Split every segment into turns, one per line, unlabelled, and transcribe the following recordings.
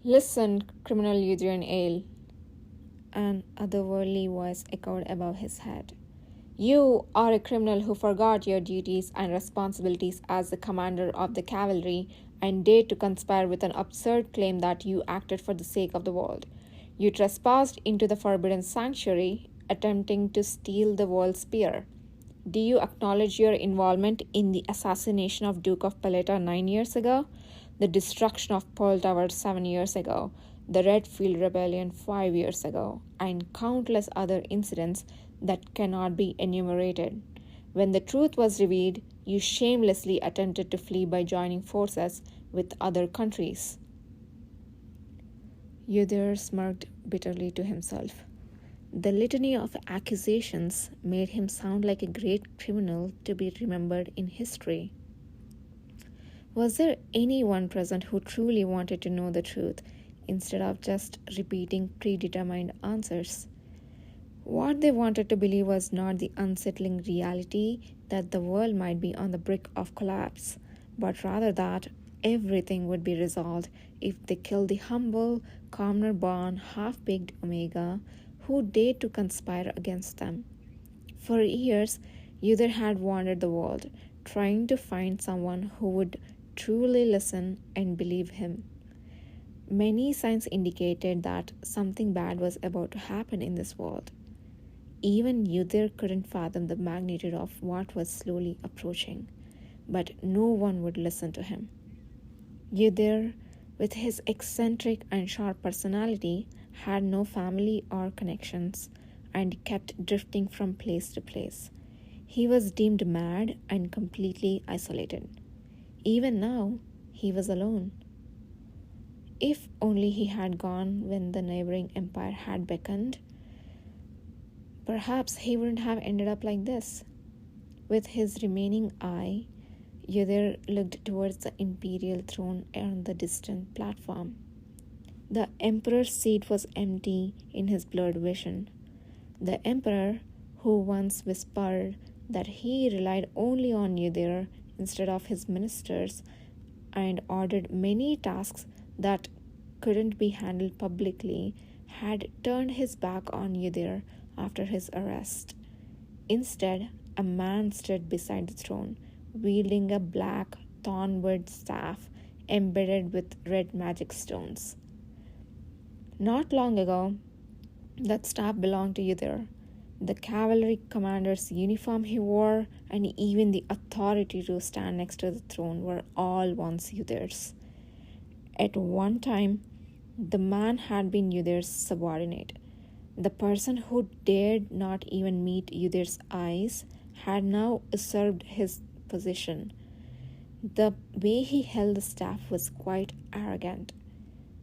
Listen, criminal Udrian Ale, an otherworldly voice echoed above his head. You are a criminal who forgot your duties and responsibilities as the commander of the cavalry and dared to conspire with an absurd claim that you acted for the sake of the world. You trespassed into the forbidden sanctuary, attempting to steal the world's spear. Do you acknowledge your involvement in the assassination of Duke of Paleta 9 years ago, the destruction of Pearl Tower 7 years ago, the Redfield Rebellion 5 years ago, and countless other incidents that cannot be enumerated? When the truth was revealed, you shamelessly attempted to flee by joining forces with other countries. Yudhir smirked bitterly to himself. The litany of accusations made him sound like a great criminal to be remembered in history. Was there anyone present who truly wanted to know the truth instead of just repeating predetermined answers? What they wanted to believe was not the unsettling reality that the world might be on the brink of collapse, but rather that everything would be resolved if they killed the humble, commoner-born, half-baked Omega who dared to conspire against them. For years, Uther had wandered the world, trying to find someone who would truly listen and believe him. Many signs indicated that something bad was about to happen in this world. Even Uther couldn't fathom the magnitude of what was slowly approaching, but no one would listen to him. Uther, with his eccentric and sharp personality, had no family or connections and kept drifting from place to place. He was deemed mad and completely isolated. Even now, he was alone. If only he had gone when the neighboring empire had beckoned, perhaps he wouldn't have ended up like this. With his remaining eye, Yudhir looked towards the imperial throne on the distant platform. The emperor's seat was empty in his blurred vision. The emperor, who once whispered that he relied only on Yudhir instead of his ministers and ordered many tasks that couldn't be handled publicly, had turned his back on Yudhir after his arrest. Instead, a man stood beside the throne, wielding a black thornwood staff embedded with red magic stones. Not long ago, that staff belonged to Yudhir. The cavalry commander's uniform he wore, and even the authority to stand next to the throne were all once Yudhir's. At one time, the man had been Yudhir's subordinate. The person who dared not even meet Yudhir's eyes had now usurped his position. The way he held the staff was quite arrogant.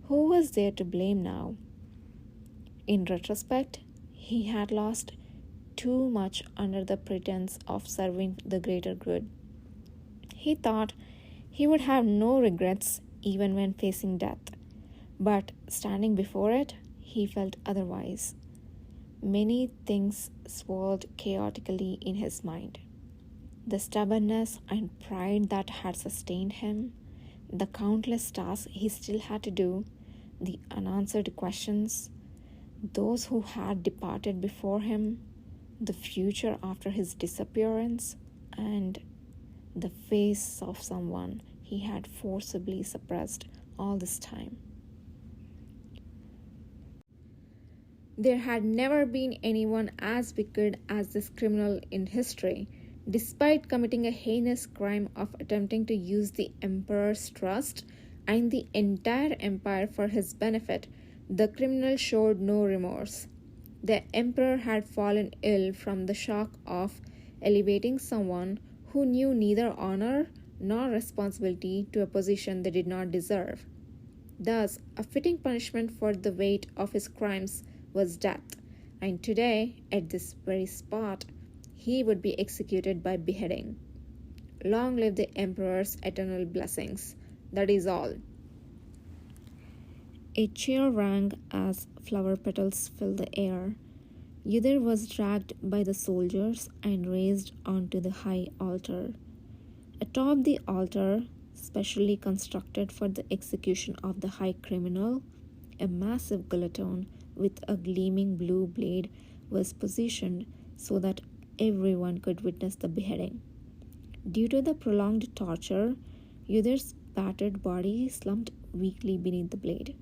Who was there to blame now? In retrospect, he had lost too much under the pretense of serving the greater good. He thought he would have no regrets even when facing death, but standing before it, he felt otherwise. Many things swirled chaotically in his mind. The stubbornness and pride that had sustained him, the countless tasks he still had to do, the unanswered questions, those who had departed before him, the future after his disappearance, and the face of someone he had forcibly suppressed all this time. There had never been anyone as wicked as this criminal in history. Despite committing a heinous crime of attempting to use the emperor's trust and the entire empire for his benefit, the criminal showed no remorse. The emperor had fallen ill from the shock of elevating someone who knew neither honor nor responsibility to a position they did not deserve. Thus, a fitting punishment for the weight of his crimes was death, and today, at this very spot, he would be executed by beheading. Long live the emperor's eternal blessings. That is all. A cheer rang as flower petals filled the air. Yudhir was dragged by the soldiers and raised onto the high altar. Atop the altar, specially constructed for the execution of the high criminal. A massive guillotine with a gleaming blue blade was positioned so that everyone could witness the beheading. Due to the prolonged torture, Yudhir's battered body slumped weakly beneath the blade.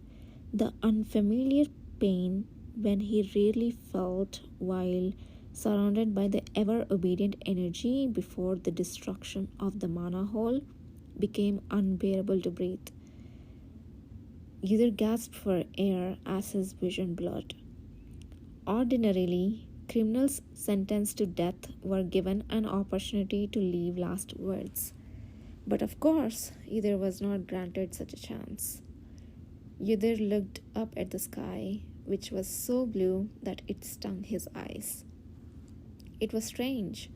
The unfamiliar pain when he rarely felt while surrounded by the ever obedient energy before the destruction of the mana hole became unbearable to breathe. Yudhir gasped for air as his vision blurred. Ordinarily, criminals sentenced to death were given an opportunity to leave last words. But of course, Yudhir was not granted such a chance. Yudhir looked up at the sky, which was so blue that it stung his eyes. It was strange.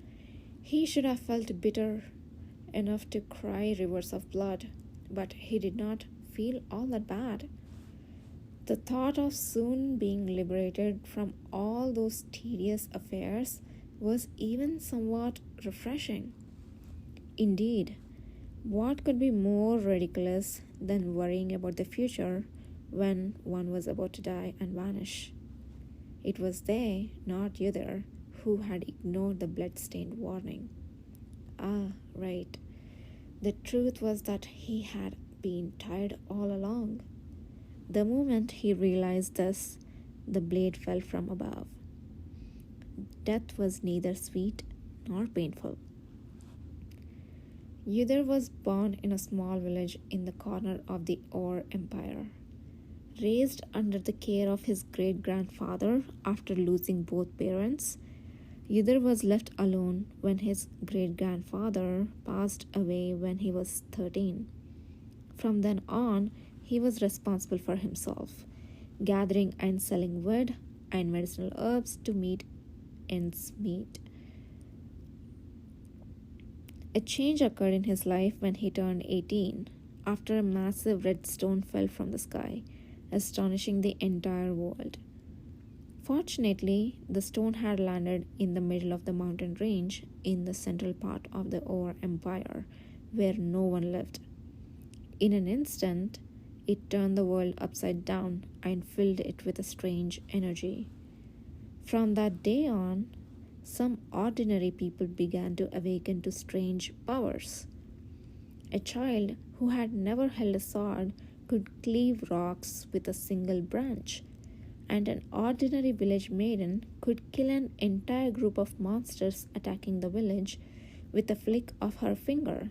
He should have felt bitter enough to cry rivers of blood, but he did not feel all that bad. The thought of soon being liberated from all those tedious affairs was even somewhat refreshing. Indeed, what could be more ridiculous than worrying about the future when one was about to die and vanish? It was they, not Yudhir, who had ignored the blood-stained warning. Ah, right. The truth was that he had been tired all along. The moment he realized this, the blade fell from above. Death was neither sweet nor painful. Yudhir was born in a small village in the corner of the YAOI Empire. Raised under the care of his great-grandfather after losing both parents, Yudhir was left alone when his great-grandfather passed away when he was 13. From then on, he was responsible for himself, gathering and selling wood and medicinal herbs to meet ends meet. A change occurred in his life when he turned 18, after a massive red stone fell from the sky, astonishing the entire world. Fortunately, the stone had landed in the middle of the mountain range in the central part of the YAOI Empire, where no one lived. In an instant, it turned the world upside down and filled it with a strange energy. From that day on, some ordinary people began to awaken to strange powers. A child who had never held a sword could cleave rocks with a single branch, and an ordinary village maiden could kill an entire group of monsters attacking the village with a flick of her finger.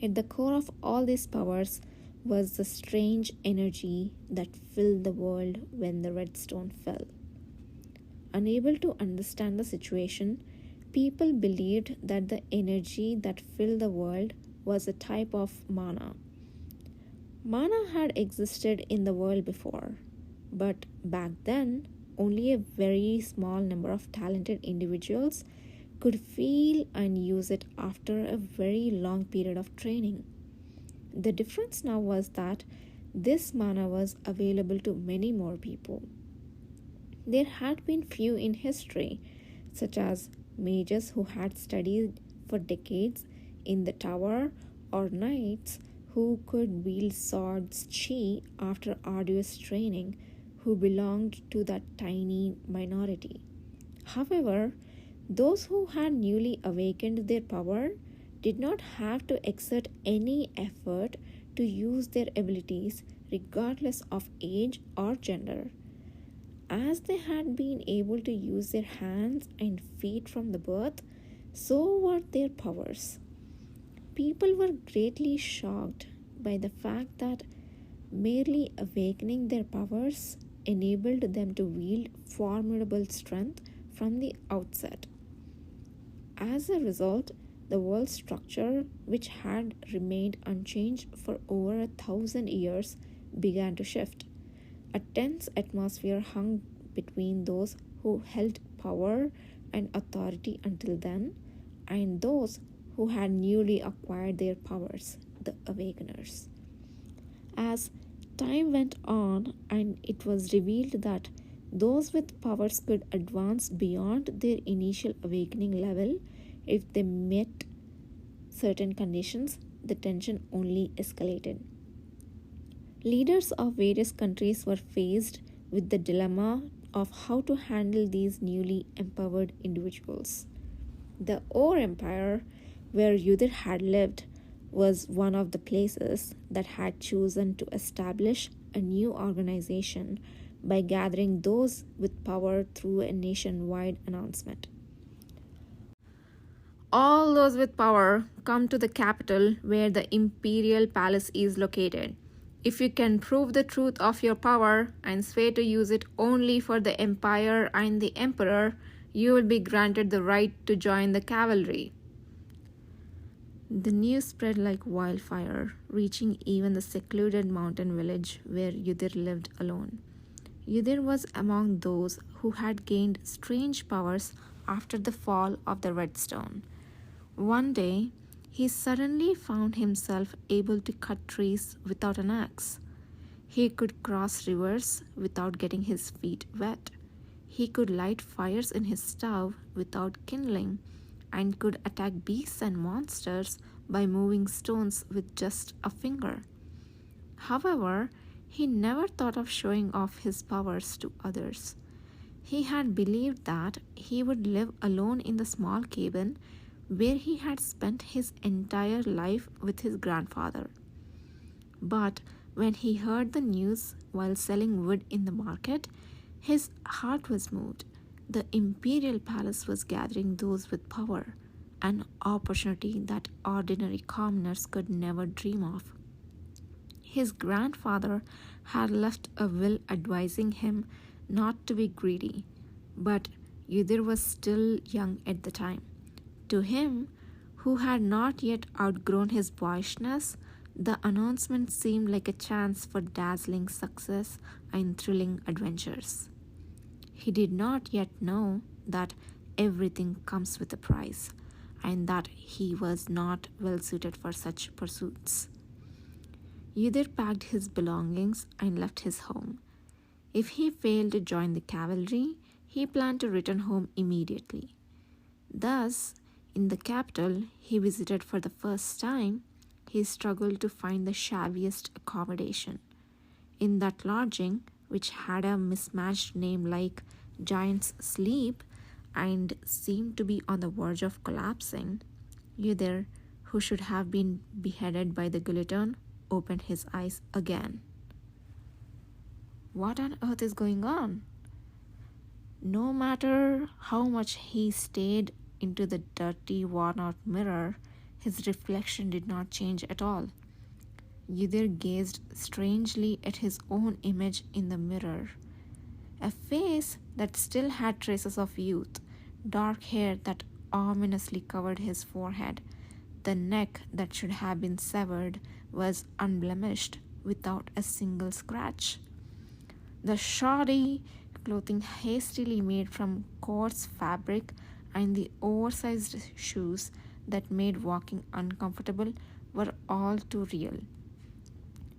At the core of all these powers was the strange energy that filled the world when the red stone fell. Unable to understand the situation, people believed that the energy that filled the world was a type of mana. Mana had existed in the world before, but back then, only a very small number of talented individuals could feel and use it after a very long period of training. The difference now was that this mana was available to many more people. There had been few in history, such as mages who had studied for decades in the tower, or knights who could wield swords chi after arduous training, who belonged to that tiny minority. However, those who had newly awakened their power did not have to exert any effort to use their abilities regardless of age or gender. As they had been able to use their hands and feet from the birth, so were their powers. People were greatly shocked by the fact that merely awakening their powers enabled them to wield formidable strength from the outset. As a result, the world structure, which had remained unchanged for over 1,000 years, began to shift. A tense atmosphere hung between those who held power and authority until then, and those who had newly acquired their powers, the Awakeners. As time went on, and it was revealed that those with powers could advance beyond their initial awakening level if they met certain conditions, the tension only escalated. Leaders of various countries were faced with the dilemma of how to handle these newly empowered individuals. The Ur Empire, where Yudir had lived, was one of the places that had chosen to establish a new organization by gathering those with power through a nationwide announcement. All those with power come to the capital where the imperial palace is located. If you can prove the truth of your power and swear to use it only for the empire and the emperor, you will be granted the right to join the cavalry. The news spread like wildfire, reaching even the secluded mountain village where Yudir lived alone. Yudir was among those who had gained strange powers after the fall of the Red Stone. One day, he suddenly found himself able to cut trees without an axe. He could cross rivers without getting his feet wet. He could light fires in his stove without kindling, and could attack beasts and monsters by moving stones with just a finger. However, he never thought of showing off his powers to others. He had believed that he would live alone in the small cabin where he had spent his entire life with his grandfather. But when he heard the news while selling wood in the market, his heart was moved. The imperial palace was gathering those with power, an opportunity that ordinary commoners could never dream of. His grandfather had left a will advising him not to be greedy, but Yudir was still young at the time. To him, who had not yet outgrown his boyishness, the announcement seemed like a chance for dazzling success and thrilling adventures. He did not yet know that everything comes with a price, and that he was not well suited for such pursuits. Yudir packed his belongings and left his home. If he failed to join the cavalry, he planned to return home immediately. Thus, in the capital he visited for the first time, he struggled to find the shabbiest accommodation. In that lodging, which had a mismatched name like Giant's Sleep and seemed to be on the verge of collapsing, Yudir, who should have been beheaded by the guillotine, opened his eyes again. What on earth is going on? No matter how much he stared into the dirty, worn-out mirror, his reflection did not change at all. Yudir gazed strangely at his own image in the mirror. A face that still had traces of youth, dark hair that ominously covered his forehead. The neck that should have been severed was unblemished, without a single scratch. The shoddy clothing hastily made from coarse fabric and the oversized shoes that made walking uncomfortable were all too real.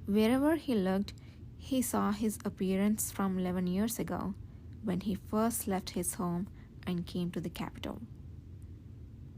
Wherever he looked, he saw his appearance from 11 years ago, when he first left his home and came to the capital.